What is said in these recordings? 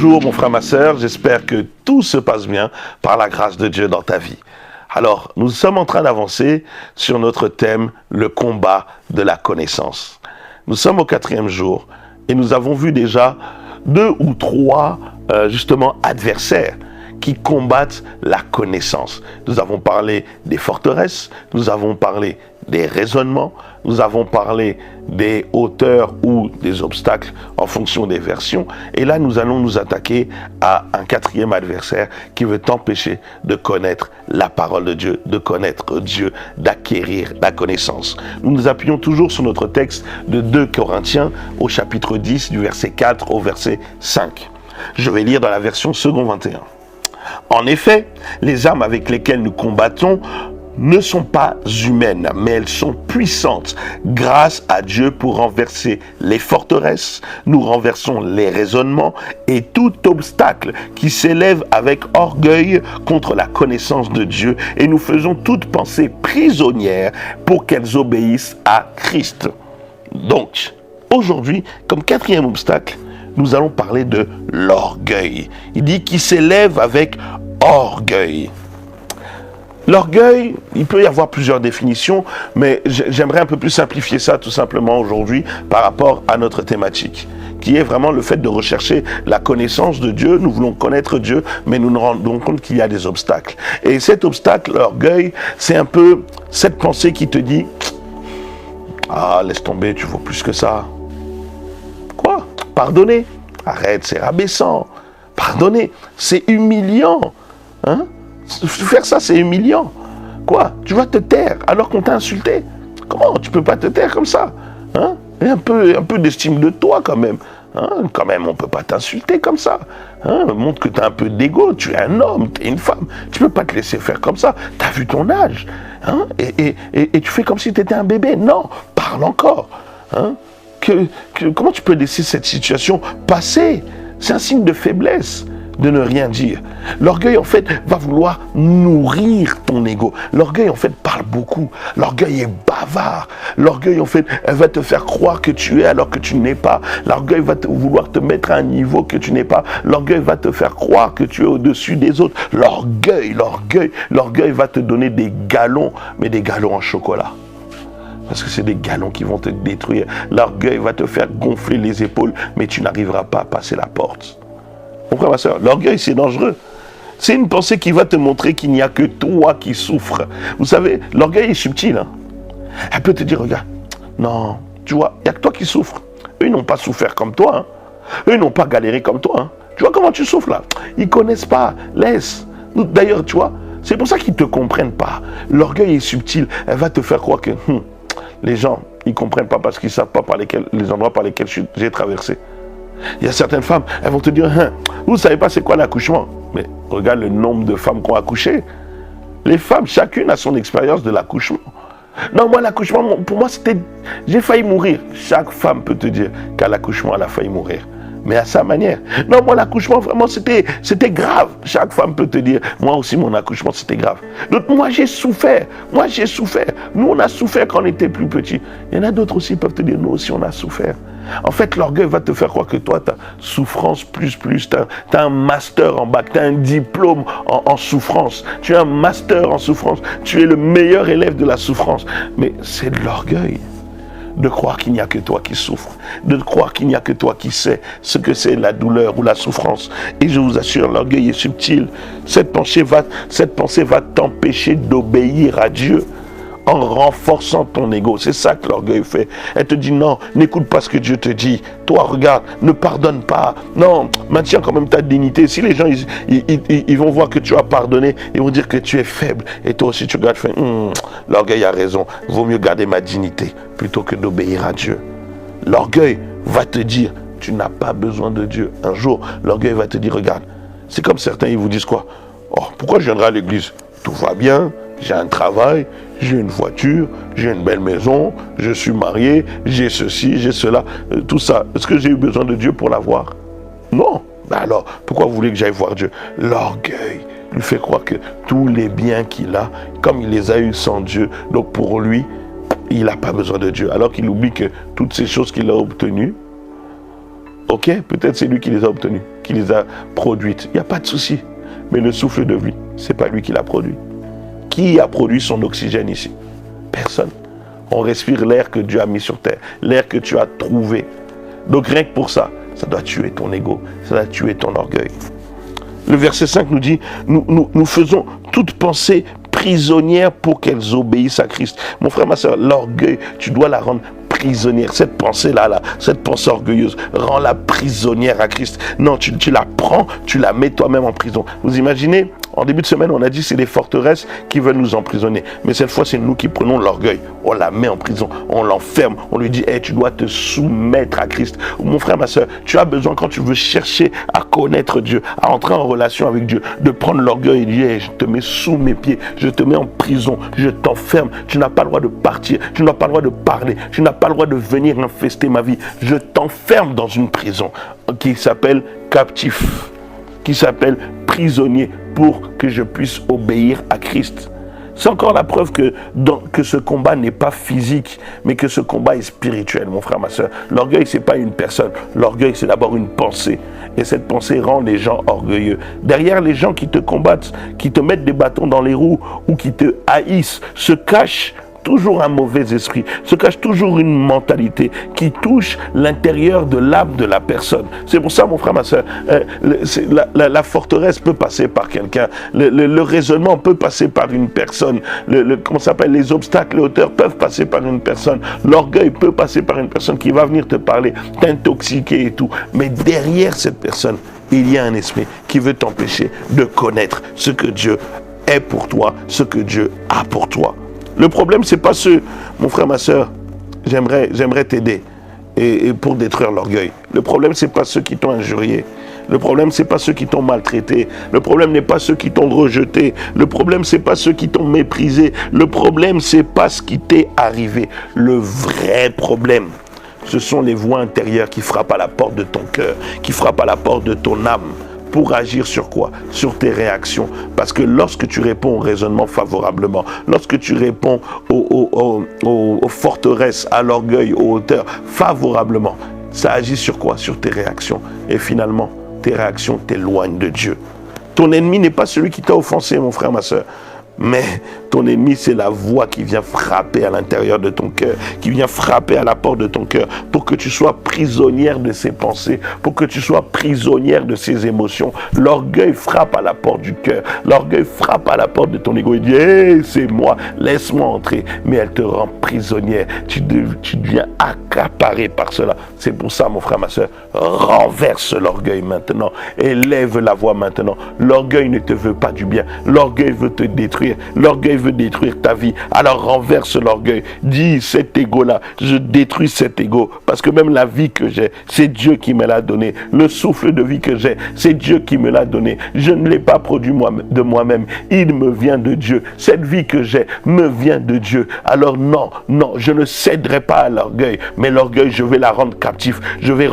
Bonjour mon frère, ma sœur, j'espère que tout se passe bien par la grâce de Dieu dans ta vie. Alors, nous sommes en train d'avancer sur notre thème, le combat de la connaissance. Nous sommes au 4e jour et nous avons vu déjà 2 ou 3 justement adversaires qui combattent la connaissance. Nous avons parlé des forteresses, nous avons parlé des raisonnements, nous avons parlé des hauteurs ou des obstacles en fonction des versions. Et là, nous allons nous attaquer à un 4e adversaire qui veut t'empêcher de connaître la parole de Dieu, de connaître Dieu, d'acquérir la connaissance. Nous nous appuyons toujours sur notre texte de 2 Corinthiens au chapitre 10, du verset 4 au verset 5. Je vais lire dans la version second 21. En effet, les armes avec lesquelles nous combattons ne sont pas humaines, mais elles sont puissantes grâce à Dieu pour renverser les forteresses. Nous renversons les raisonnements et tout obstacle qui s'élève avec orgueil contre la connaissance de Dieu et nous faisons toute pensée prisonnière pour qu'elles obéissent à Christ. Donc, aujourd'hui, comme 4e obstacle, nous allons parler de l'orgueil. Il dit qu'il s'élève avec orgueil. L'orgueil, il peut y avoir plusieurs définitions, mais j'aimerais un peu plus simplifier ça tout simplement aujourd'hui par rapport à notre thématique, qui est vraiment le fait de rechercher la connaissance de Dieu. Nous voulons connaître Dieu, mais nous nous rendons compte qu'il y a des obstacles. Et cet obstacle, l'orgueil, c'est un peu cette pensée qui te dit « Ah, laisse tomber, tu vaux plus que ça. » Quoi? Pardonner. Arrête, c'est rabaissant. Pardonner, c'est humiliant. Hein? Faire ça, c'est humiliant. Quoi? Tu vas te taire alors qu'on t'a insulté. Comment? Tu peux pas te taire comme ça? Hein? Et un peu d'estime de toi quand même. Hein? Quand même, on peut pas t'insulter comme ça. Hein? Montre que tu as un peu d'ego. Tu es un homme, tu es une femme. Tu peux pas te laisser faire comme ça. Tu as vu ton âge. Hein? Et tu fais comme si tu étais un bébé. Non, parle encore. Hein? Comment tu peux laisser cette situation passer? C'est un signe de faiblesse de ne rien dire. L'orgueil, en fait, va vouloir nourrir ton ego. L'orgueil, en fait, parle beaucoup. L'orgueil est bavard. L'orgueil, en fait, elle va te faire croire que tu es alors que tu n'es pas. L'orgueil va vouloir te mettre à un niveau que tu n'es pas. L'orgueil va te faire croire que tu es au-dessus des autres. L'orgueil va te donner des galons, mais des galons en chocolat. Parce que c'est des galons qui vont te détruire. L'orgueil va te faire gonfler les épaules, mais tu n'arriveras pas à passer la porte. Mon frère, ma soeur, l'orgueil, c'est dangereux. C'est une pensée qui va te montrer qu'il n'y a que toi qui souffres. Vous savez, l'orgueil est subtil. Hein? Elle peut te dire, regarde, non, tu vois, il n'y a que toi qui souffres. Eux, ils n'ont pas souffert comme toi. Hein? Eux, ils n'ont pas galéré comme toi. Hein? Tu vois comment tu souffres là? Ils ne connaissent pas. Laisse. D'ailleurs, tu vois, c'est pour ça qu'ils ne te comprennent pas. L'orgueil est subtil. Elle va te faire croire que les gens, ils ne comprennent pas parce qu'ils ne savent pas les endroits par lesquels j'ai traversé. Il y a certaines femmes, elles vont te dire, vous ne savez pas c'est quoi l'accouchement. Mais regarde le nombre de femmes qui ont accouché. Les femmes, chacune a son expérience de l'accouchement. Non, moi, l'accouchement, pour moi, c'était... J'ai failli mourir. Chaque femme peut te dire qu'à l'accouchement, elle a failli mourir. Mais à sa manière. Non, moi, l'accouchement, vraiment, c'était grave. Chaque femme peut te dire, moi aussi, mon accouchement, c'était grave. Donc, moi, j'ai souffert. Nous, on a souffert quand on était plus petits. Il y en a d'autres aussi qui peuvent te dire, nous aussi, on a souffert. En fait, l'orgueil va te faire croire que toi, tu as souffrance plus, tu as un master en bac, tu as un diplôme en souffrance, tu as un master en souffrance, tu es le meilleur élève de la souffrance. Mais c'est de l'orgueil de croire qu'il n'y a que toi qui souffres, de croire qu'il n'y a que toi qui sais ce que c'est la douleur ou la souffrance. Et je vous assure, l'orgueil est subtil. Cette pensée va t'empêcher d'obéir à Dieu en renforçant ton ego. C'est ça que l'orgueil fait. Elle te dit non, n'écoute pas ce que Dieu te dit. Toi, regarde, ne pardonne pas. Non, maintiens quand même ta dignité. Si les gens, ils vont voir que tu as pardonné, ils vont dire que tu es faible. Et toi aussi, tu regardes, tu fais, l'orgueil a raison. Vaut mieux garder ma dignité plutôt que d'obéir à Dieu. L'orgueil va te dire, tu n'as pas besoin de Dieu. Un jour, l'orgueil va te dire, regarde, c'est comme certains, ils vous disent quoi? Oh, pourquoi je viendrai à l'église? Tout va bien, j'ai un travail, j'ai une voiture, j'ai une belle maison, je suis marié, j'ai ceci, j'ai cela, tout ça. Est-ce que j'ai eu besoin de Dieu pour l'avoir? Non. Ben alors, pourquoi vous voulez que j'aille voir Dieu? L'orgueil lui fait croire que tous les biens qu'il a, comme il les a eus sans Dieu, donc pour lui, il n'a pas besoin de Dieu. Alors qu'il oublie que toutes ces choses qu'il a obtenues, Ok, peut-être c'est lui qui les a obtenues, qui les a produites. Il n'y a pas de souci. Mais le souffle de vie, c'est pas lui qui l'a produit. Qui a produit son oxygène ici? Personne. On respire l'air que Dieu a mis sur terre, l'air que tu as trouvé. Donc rien que pour ça, ça doit tuer ton ego, ça doit tuer ton orgueil. Le verset 5 nous dit, nous faisons toute pensée prisonnière pour qu'elles obéissent à Christ. Mon frère, ma soeur, l'orgueil, tu dois la rendre prisonnière. Cette pensée-là, cette pensée orgueilleuse, rends-la prisonnière à Christ. Non, tu la prends, tu la mets toi-même en prison. Vous imaginez, en début de semaine, on a dit c'est les forteresses qui veulent nous emprisonner. Mais cette fois, c'est nous qui prenons l'orgueil. On la met en prison, on l'enferme, on lui dit hey, tu dois te soumettre à Christ. Mon frère, ma soeur, tu as besoin, quand tu veux chercher à connaître Dieu, à entrer en relation avec Dieu, de prendre l'orgueil et de dire hey, je te mets sous mes pieds, je te mets en prison, je t'enferme. Tu n'as pas le droit de partir, tu n'as pas le droit de parler, tu n'as pas le droit de venir infester ma vie. Je t'enferme dans une prison qui s'appelle captif, qui s'appelle prisonnier, pour que je puisse obéir à Christ. C'est encore la preuve que ce combat n'est pas physique, mais que ce combat est spirituel, mon frère, ma soeur. L'orgueil, ce n'est pas une personne. L'orgueil, c'est d'abord une pensée. Et cette pensée rend les gens orgueilleux. Derrière les gens qui te combattent, qui te mettent des bâtons dans les roues ou qui te haïssent, se cache toujours un mauvais esprit, se cache toujours une mentalité qui touche l'intérieur de l'âme de la personne. C'est pour ça, mon frère, ma soeur, la forteresse peut passer par quelqu'un, le raisonnement peut passer par une personne, comment ça s'appelle, les obstacles, les hauteurs peuvent passer par une personne, l'orgueil peut passer par une personne qui va venir te parler, t'intoxiquer et tout. Mais derrière cette personne, il y a un esprit qui veut t'empêcher de connaître ce que Dieu est pour toi, ce que Dieu a pour toi. Le problème, c'est pas mon frère, ma soeur, j'aimerais t'aider et pour détruire l'orgueil. Le problème, c'est pas ceux qui t'ont injurié. Le problème, c'est pas ceux qui t'ont maltraité. Le problème n'est pas ceux qui t'ont rejeté. Le problème, c'est pas ceux qui t'ont méprisé. Le problème, c'est pas ce qui t'est arrivé. Le vrai problème, ce sont les voix intérieures qui frappent à la porte de ton cœur, qui frappent à la porte de ton âme. Pour agir sur quoi? Sur tes réactions. Parce que lorsque tu réponds au raisonnement favorablement, lorsque tu réponds aux forteresses, à l'orgueil, aux hauteurs favorablement, ça agit sur quoi? Sur tes réactions. Et finalement, tes réactions t'éloignent de Dieu. Ton ennemi n'est pas celui qui t'a offensé, mon frère, ma soeur. Mais ton ennemi, c'est la voix qui vient frapper à l'intérieur de ton cœur, qui vient frapper à la porte de ton cœur pour que tu sois prisonnière de ses pensées, pour que tu sois prisonnière de ses émotions. L'orgueil frappe à la porte du cœur, l'orgueil frappe à la porte de ton ego et dit hey, c'est moi, laisse-moi entrer. Mais elle te rend prisonnière, tu deviens accaparé par cela. C'est pour ça, mon frère, ma soeur, renverse l'orgueil maintenant, élève la voix maintenant. L'orgueil ne te veut pas du bien, l'orgueil veut te détruire. L'orgueil veut détruire ta vie. Alors renverse l'orgueil. Dis cet ego-là, je détruis cet ego. Parce que même la vie que j'ai, c'est Dieu qui me l'a donné. Le souffle de vie que j'ai, c'est Dieu qui me l'a donné. Je ne l'ai pas produit de moi-même. Il me vient de Dieu. Cette vie que j'ai me vient de Dieu. Alors non, je ne céderai pas à l'orgueil. Mais l'orgueil, je vais la rendre captif. Je vais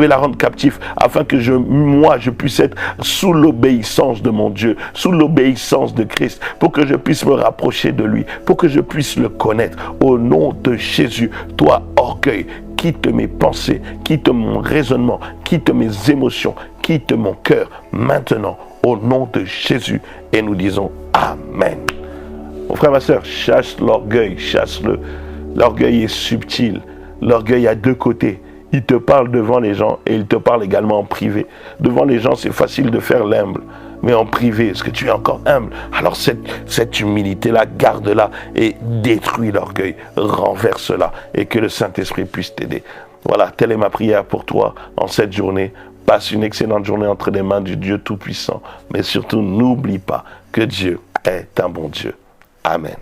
la rendre captif afin que moi, je puisse être sous l'obéissance de mon Dieu, sous l'obéissance de Christ, pour que je puisse me rapprocher de lui, pour que je puisse le connaître. Au nom de Jésus, toi, orgueil, quitte mes pensées, quitte mon raisonnement, quitte mes émotions, quitte mon cœur, maintenant, au nom de Jésus. Et nous disons Amen. Mon frère, ma soeur, chasse l'orgueil, chasse-le. L'orgueil est subtil. L'orgueil a deux côtés. Il te parle devant les gens et il te parle également en privé. Devant les gens, c'est facile de faire l'humble. Mais en privé, est-ce que tu es encore humble? Alors cette humilité-là, garde-la et détruis l'orgueil, renverse-la et que le Saint-Esprit puisse t'aider. Voilà, telle est ma prière pour toi en cette journée. Passe une excellente journée entre les mains du Dieu Tout-Puissant. Mais surtout, n'oublie pas que Dieu est un bon Dieu. Amen.